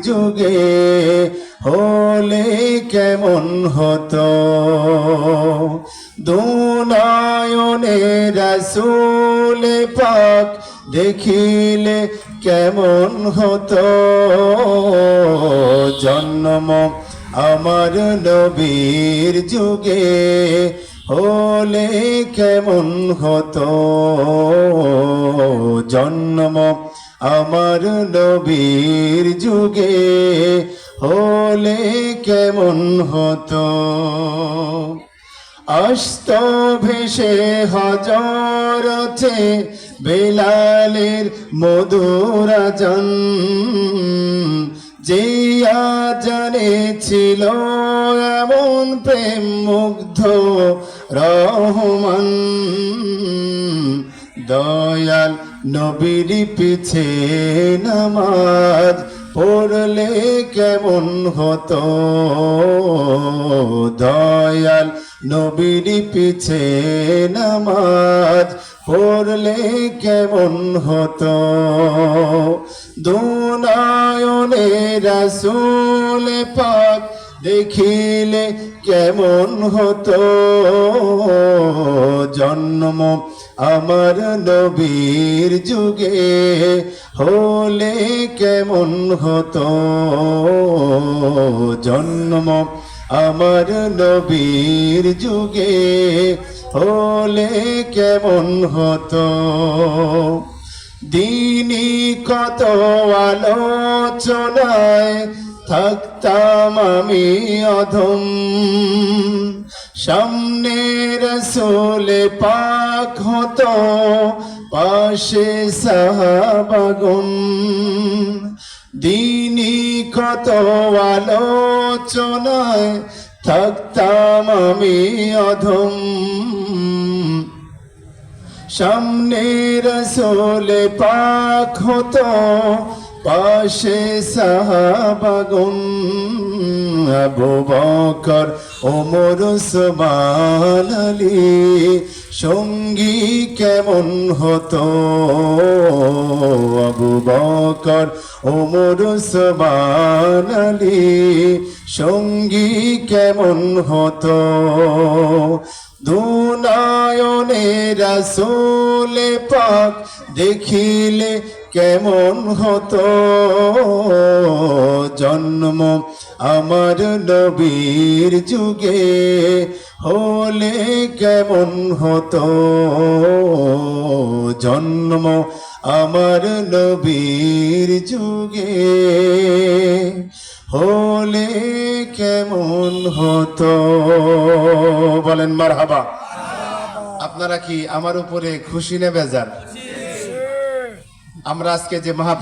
যুগে হলে কেমন হতো দুনয়নে রাসূল পাক দেখিলে কেমন হতো জন্ম আমার নবীর যুগে হলে কেমন হতো জন্ম আমার নবীর যুগে হলে কেমন হতো আস্ত ভেসে হজরতে বেলালের মধুর আযান যে আযানে ছিল এমন প্রেম মুগ্ধ রহমান দয়াল নবীর পিছে নামাজ পড়লে কেমন হতো দয়াল নবীর পিছে নামাজ পড়লে কেমন হতো দুনয়নে রাসূল পাক দেখিলে কেমন হতো জন্ম আমার নবীর যুগে হলে কেমন হতো জন্ম আমার নবীর যুগে হলে কেমন হতো দিনই কত আলোচনায় থাকতাম আমি অধম সামনে রাসূল পাক হতো পাশে সাহাবাগণ দিনই কত আলোচনায় থাকতাম আমি অধম সামনে রাসূল পাক হতো পাশে সাহাবাগণ আবু বকর ওমর ওসমান আলী সঙ্গী কেমন হতো আবু বকর ওমর ওসমান আলী সঙ্গী কেমন হতো দুনয়নে রাসূল পাক দেখিলে কেমন হতো জন্ম আমার নবীর যুগে হলে কেমন হতো জন্ম আমার নবীর যুগে হলে কেমন হতো বলেন মারহাবা আপনারা কি আমার উপরে খুশি না বেজার আমরা আজকে যে মাহফিল